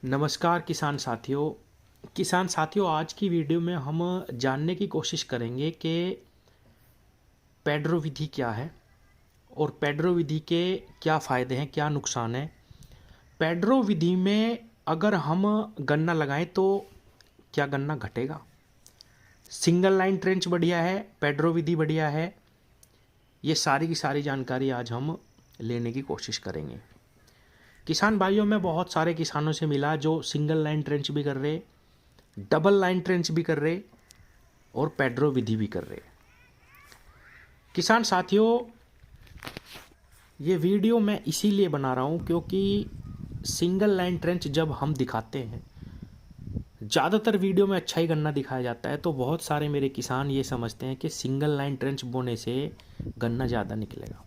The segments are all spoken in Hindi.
नमस्कार किसान साथियों, आज की वीडियो में हम जानने की कोशिश करेंगे कि पेड्रो विधि क्या है और पेड्रो विधि के क्या फ़ायदे हैं, क्या नुकसान है। पेड्रो विधि में अगर हम गन्ना लगाएं तो क्या गन्ना घटेगा? सिंगल लाइन ट्रेंच बढ़िया है, पेड्रो विधि बढ़िया है? ये सारी की सारी जानकारी आज हम लेने की कोशिश करेंगे। किसान भाइयों, में बहुत सारे किसानों से मिला जो सिंगल लाइन ट्रेंच भी कर रहे, डबल लाइन ट्रेंच भी कर रहे और पेड्रो विधि भी कर रहे। किसान साथियों, ये वीडियो मैं इसीलिए बना रहा हूँ क्योंकि सिंगल लाइन ट्रेंच जब हम दिखाते हैं, ज़्यादातर वीडियो में अच्छा ही गन्ना दिखाया जाता है, तो बहुत सारे मेरे किसान ये समझते हैं कि सिंगल लाइन ट्रेंच बोने से गन्ना ज़्यादा निकलेगा।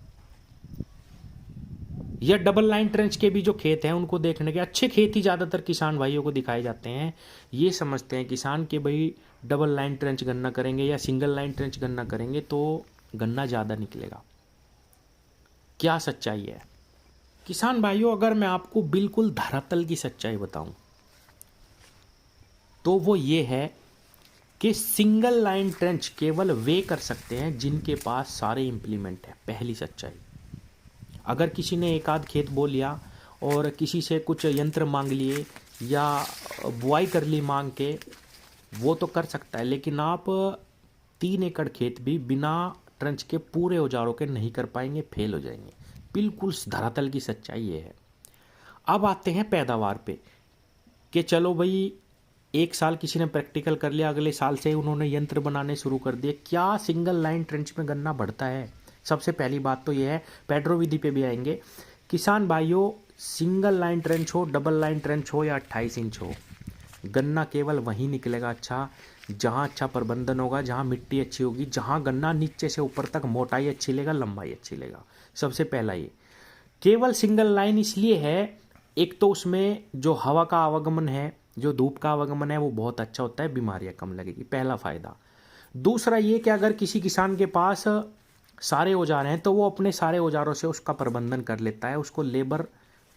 या डबल लाइन ट्रेंच के भी जो खेत हैं उनको देखने के अच्छे खेत ही ज़्यादातर किसान भाइयों को दिखाए जाते हैं। ये समझते हैं किसान कि भाई डबल लाइन ट्रेंच गन्ना करेंगे या सिंगल लाइन ट्रेंच गन्ना करेंगे तो गन्ना ज़्यादा निकलेगा। क्या सच्चाई है किसान भाइयों? अगर मैं आपको बिल्कुल धरातल की सच्चाई बताऊं तो वो ये है कि सिंगल लाइन ट्रेंच केवल वे कर सकते हैं जिनके पास सारे इम्प्लीमेंट हैं। पहली सच्चाई, अगर किसी ने एक आध खेत बो लिया और किसी से कुछ यंत्र मांग लिए या बुआई कर ली मांग के, वो तो कर सकता है, लेकिन आप 3 एकड़ खेत भी बिना ट्रंच के पूरे औजारों के नहीं कर पाएंगे, फेल हो जाएंगे। बिल्कुल धरातल की सच्चाई ये है। अब आते हैं पैदावार पे कि चलो भाई, एक साल किसी ने प्रैक्टिकल कर लिया, अगले साल से उन्होंने यंत्र बनाने शुरू कर दिए। क्या सिंगल लाइन ट्रेंच में गन्ना बढ़ता है? सबसे पहली बात तो यह है, पेड्रो विधि पे भी आएंगे। किसान भाइयों, सिंगल लाइन ट्रेंच हो, डबल लाइन ट्रेंच हो या 28 इंच हो, गन्ना केवल वहीं निकलेगा अच्छा जहां अच्छा प्रबंधन होगा, जहां मिट्टी अच्छी होगी, जहां गन्ना नीचे से ऊपर तक मोटाई अच्छी लेगा, लंबाई अच्छी लेगा। सबसे पहला ये केवल सिंगल लाइन इसलिए है, एक तो उसमें जो हवा का आवागमन है, जो धूप का आवागमन है, वो बहुत अच्छा होता है, बीमारियां कम लगेगी, पहला फायदा। दूसरा ये कि अगर किसी किसान के पास सारे औजार हैं तो वो अपने सारे औजारों से उसका प्रबंधन कर लेता है, उसको लेबर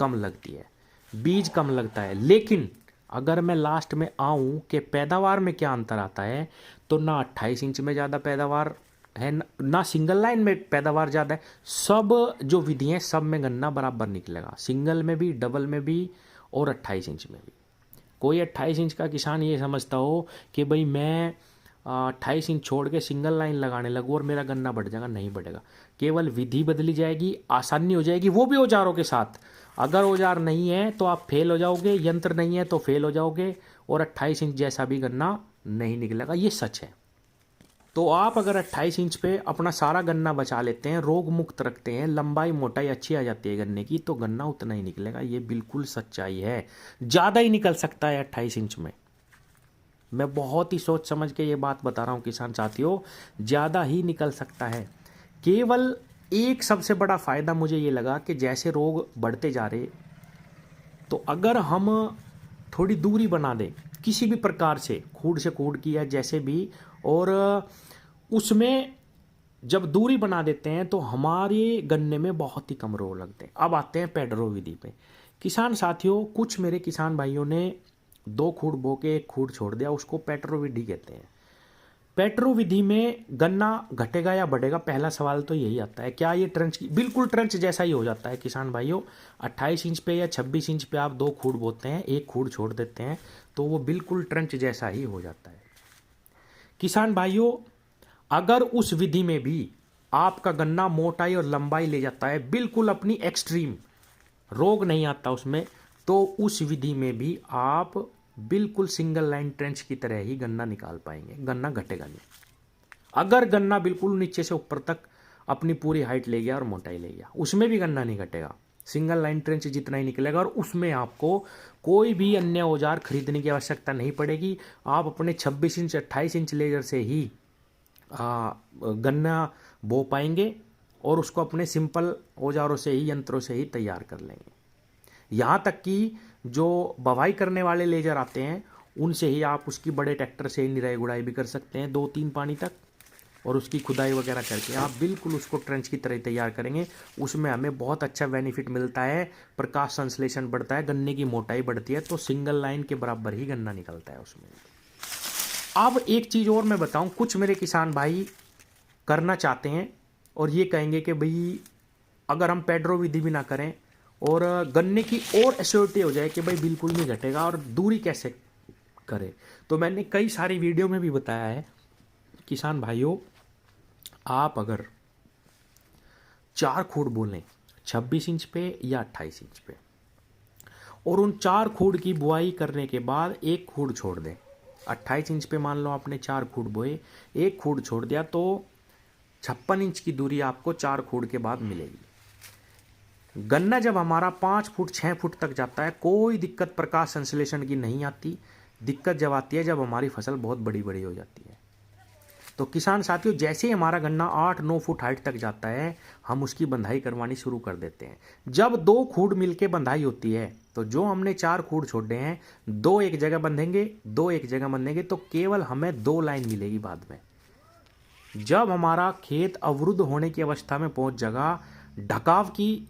कम लगती है, बीज कम लगता है। लेकिन अगर मैं लास्ट में आऊं कि पैदावार में क्या अंतर आता है, तो ना 28 इंच में ज़्यादा पैदावार है, ना सिंगल लाइन में पैदावार ज़्यादा है। सब जो विधि हैं सब में गन्ना बराबर निकलेगा, सिंगल में भी, डबल में भी और 28 इंच में भी। कोई 28 इंच का किसान ये समझता हो कि भाई मैं 28 इंच छोड़ के सिंगल लाइन लगाने लगूँ और मेरा गन्ना बढ़ जाएगा, नहीं बढ़ेगा। केवल विधि बदली जाएगी, आसानी हो जाएगी, वो भी औजारों के साथ। अगर औजार नहीं है तो आप फेल हो जाओगे, यंत्र नहीं है तो फेल हो जाओगे और 28 इंच जैसा भी गन्ना नहीं निकलेगा, ये सच है। तो आप अगर 28 इंच पे अपना सारा गन्ना बचा लेते हैं, रोग मुक्त रखते हैं, लंबाई मोटाई अच्छी आ जाती है गन्ने की, तो गन्ना उतना ही निकलेगा। ये बिल्कुल सच्चाई है। ज़्यादा ही निकल सकता है 28 इंच में। मैं बहुत ही सोच समझ के ये बात बता रहा हूँ किसान साथियों, ज़्यादा ही निकल सकता है। केवल एक सबसे बड़ा फ़ायदा मुझे ये लगा कि जैसे रोग बढ़ते जा रहे, तो अगर हम थोड़ी दूरी बना दें किसी भी प्रकार से खूड की या जैसे भी, और उसमें जब दूरी बना देते हैं तो हमारे गन्ने में बहुत ही कम रोग लगते हैं। अब आते हैं पेड्रो विधि पे। किसान साथियों, कुछ मेरे किसान भाइयों ने 2 खूड बो के 1 खूड छोड़ दिया, उसको पेड्रो विधि कहते हैं। पेड्रो विधि में गन्ना घटेगा या बढ़ेगा? पहला सवाल तो यही आता है। क्या ये ट्रंच की बिल्कुल ट्रंच जैसा ही हो जाता है किसान भाइयों? 28 इंच पे या 26 इंच पे आप 2 खूड बोते हैं, 1 खूड छोड़ देते हैं, तो वो बिल्कुल ट्रंच जैसा ही हो जाता है। किसान भाइयों, अगर उस विधि में भी आपका गन्ना मोटाई और लंबाई ले जाता है बिल्कुल अपनी एक्सट्रीम, रोग नहीं आता उसमें, तो उस विधि में भी आप बिल्कुल सिंगल लाइन ट्रेंच की तरह ही गन्ना निकाल पाएंगे, गन्ना घटेगा नहीं। अगर गन्ना बिल्कुल नीचे से ऊपर तक अपनी पूरी हाइट ले गया और मोटाई ले गया, उसमें भी गन्ना नहीं घटेगा, सिंगल लाइन ट्रेंच जितना ही निकलेगा, और उसमें आपको कोई भी अन्य औजार खरीदने की आवश्यकता नहीं पड़ेगी। आप अपने 26 इंच 28 इंच लेजर से ही गन्ना बो पाएंगे और उसको अपने सिंपल औजारों से ही, यंत्रों से ही तैयार कर लेंगे। यहाँ तक कि जो बवाई करने वाले लेजर आते हैं उनसे ही आप उसकी बड़े ट्रैक्टर से निराई गुड़ाई भी कर सकते हैं 2-3 पानी तक, और उसकी खुदाई वगैरह करके आप बिल्कुल उसको ट्रेंच की तरह तैयार करेंगे, उसमें हमें बहुत अच्छा बेनिफिट मिलता है, प्रकाश संश्लेषण बढ़ता है, गन्ने की मोटाई बढ़ती है, तो सिंगल लाइन के बराबर ही गन्ना निकलता है उसमें। अब एक चीज़ और मैं बताऊं, कुछ मेरे किसान भाई करना चाहते हैं और ये कहेंगे कि भाई अगर हम पेड्रो विधि भी ना करें और गन्ने की और एश्योरिटी हो जाए कि भाई बिल्कुल नहीं घटेगा, और दूरी कैसे करें। तो मैंने कई सारी वीडियो में भी बताया है किसान भाइयों, आप अगर 4 खूड़ बोलें 26 इंच पे या 28 इंच पे, और उन 4 खूड़ की बुआई करने के बाद एक खूड़ छोड़ दें, 28 इंच पे मान लो आपने 4 खूड़ बोए, एक खूड़ छोड़ दिया, तो 56 इंच की दूरी आपको 4 खूड़ के बाद मिलेगी। गन्ना जब हमारा 5 फुट 6 फुट तक जाता है, कोई दिक्कत प्रकाश संश्लेषण की नहीं आती। दिक्कत जब आती है जब हमारी फसल बहुत बड़ी बड़ी हो जाती है। तो किसान साथियों, जैसे ही हमारा गन्ना 8-9 फुट हाइट तक जाता है, हम उसकी बंधाई करवानी शुरू कर देते हैं। जब 2 खूड़ मिलके बंधाई होती है, तो जो हमने 4 खूड़ छोड़े हैं, 2 एक जगह बंधेंगे, 2 एक जगह बंधेंगे, तो केवल हमें 2 लाइन मिलेगी बाद में। जब हमारा खेत अवरुद्ध होने की अवस्था में पहुंच जाएगा, ढकाव की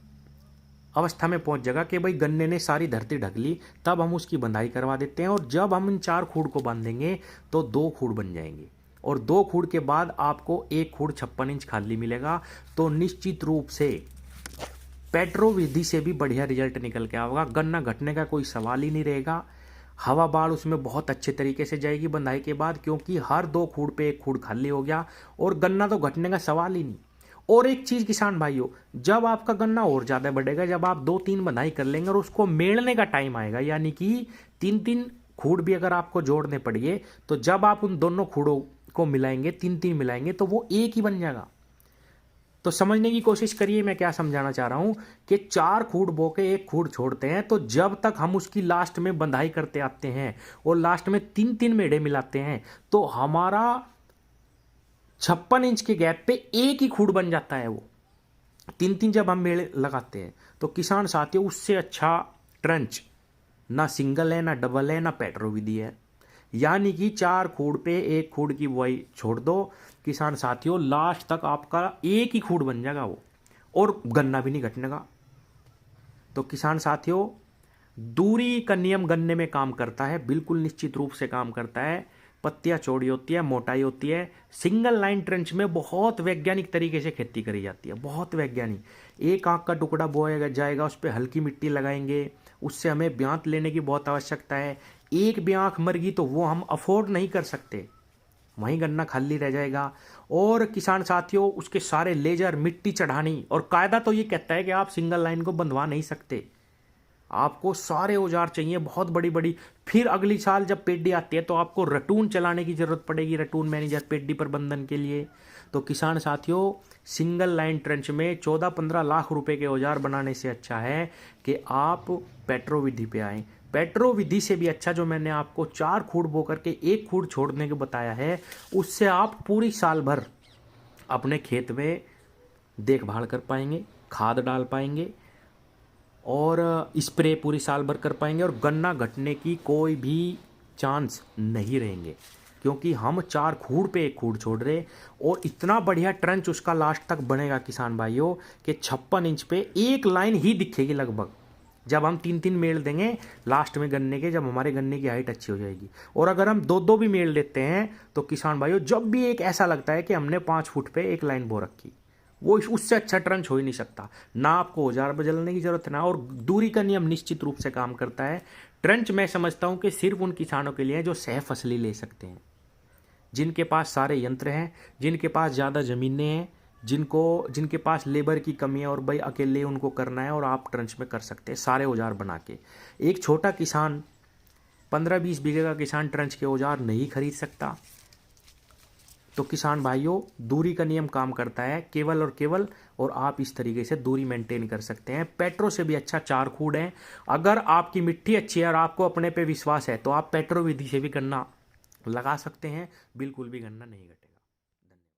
अवस्था में पहुंच जाएगा कि भाई गन्ने ने सारी धरती ढक ली, तब हम उसकी बंधाई करवा देते हैं। और जब हम इन 4 खूड़ को बांधेंगे तो 2 खूड़ बन जाएंगे, और 2 खूड़ के बाद आपको एक खूड़ 56 इंच खाली मिलेगा। तो निश्चित रूप से पेट्रो विधि से भी बढ़िया रिजल्ट निकल के आएगा। गन्ना घटने का कोई सवाल ही नहीं रहेगा। हवा बाढ़ उसमें बहुत अच्छे तरीके से जाएगी बंधाई के बाद, क्योंकि हर 2 खूड़ पे एक खूड़ खाली हो गया, और गन्ना तो घटने का सवाल ही नहीं। और एक चीज किसान भाइयों, जब आपका गन्ना और ज्यादा बढ़ेगा, जब आप 2-3 बंधाई कर लेंगे और उसको मेड़ने का टाइम आएगा, यानी कि 3-3 खूड़ भी अगर आपको जोड़ने पड़िए, तो जब आप उन दोनों खूड़ों को मिलाएंगे, 3-3 मिलाएंगे, तो वो एक ही बन जाएगा। तो समझने की कोशिश करिए मैं क्या समझाना चाह रहा हूं, कि 4 खूड़ बो के एक खूड़ छोड़ते हैं, तो जब तक हम उसकी लास्ट में बंधाई करते आते हैं और लास्ट में 3-3 मेढ़े मिलाते हैं, तो हमारा 56 इंच के गैप पे एक ही खूड़ बन जाता है। वो 3-3 जब हम मेढ़े लगाते हैं, तो किसान साथियों, उससे अच्छा ट्रंच ना सिंगल है, ना डबल है, ना पेट्रो विधि है। यानी कि 4 खूड़ पे एक खूड़ की बुआई छोड़ दो किसान साथियों, लास्ट तक आपका एक ही खूड़ बन जाएगा वो, और गन्ना भी नहीं घटने का। तो किसान साथियों, दूरी का नियम गन्ने में काम करता है, बिल्कुल निश्चित रूप से काम करता है। पत्तियां चौड़ी होती है, मोटाई होती है। सिंगल लाइन ट्रेंच में बहुत वैज्ञानिक तरीके से खेती करी जाती है, बहुत वैज्ञानिक। एक आंख का टुकड़ा बोया जाएगा, उस पर हल्की मिट्टी लगाएंगे, उससे हमें ब्यांत लेने की बहुत आवश्यकता है। एक भी आंख मर गई तो वो हम अफोर्ड नहीं कर सकते, वहीं गन्ना खाली रह जाएगा। और किसान साथियों, उसके सारे लेजर, मिट्टी चढ़ानी, और कायदा तो ये कहता है कि आप सिंगल लाइन को बंधवा नहीं सकते, आपको सारे औजार चाहिए बहुत बड़ी बड़ी। फिर अगली साल जब पेड्डी आती है तो आपको रटून चलाने की जरूरत पड़ेगी, रटून मैनेजर पेड्डी प्रबंधन के लिए। तो किसान साथियों, सिंगल लाइन ट्रेंच में 14-15 लाख रुपए के औजार बनाने से अच्छा है कि आप पेट्रो विधि पे आएँ। पेट्रो विधि से भी अच्छा, जो मैंने आपको 4 खूड़ बो करके एक खूड़ छोड़ने को बताया है, उससे आप पूरी साल भर अपने खेत में देखभाल कर पाएंगे, खाद डाल पाएंगे, और स्प्रे पूरी साल भर कर पाएंगे, और गन्ना घटने की कोई भी चांस नहीं रहेंगे, क्योंकि हम 4 खूड़ पे एक खूड़ छोड़ रहे। और इतना बढ़िया ट्रंच उसका लास्ट तक बनेगा किसान भाइयों, कि 56 इंच पे एक लाइन ही दिखेगी लगभग। जब हम 3-3 मेल देंगे लास्ट में गन्ने के, जब हमारे गन्ने की हाइट अच्छी हो जाएगी, और अगर हम 2-2 भी मेल देते हैं, तो किसान भाइयों, जब भी एक ऐसा लगता है कि हमने 5 फुट पे एक लाइन बो रखी, वो उससे अच्छा ट्रंच हो ही नहीं सकता। ना आपको औजार बदलने की जरूरत ना, और दूरी का नियम निश्चित रूप से काम करता है। ट्रंच मैं समझता हूं कि सिर्फ उन किसानों के लिए जो सह फसली ले सकते हैं, जिनके पास सारे यंत्र हैं, जिनके पास ज़्यादा ज़मीनें हैं, जिनके पास लेबर की कमी है, और भाई अकेले उनको करना है, और आप ट्रंच में कर सकते हैं सारे औजार बना के। एक छोटा किसान, 15-20 बीघे का किसान ट्रंच के औजार नहीं खरीद सकता। तो किसान भाइयों, दूरी का नियम काम करता है केवल और केवल, और आप इस तरीके से दूरी मेंटेन कर सकते हैं। पेट्रो से भी अच्छा 4 खूड़ है। अगर आपकी मिट्टी अच्छी है और आपको अपने पे विश्वास है, तो आप पेट्रो विधि से भी गन्ना लगा सकते हैं, बिल्कुल भी गन्ना नहीं घटेगा।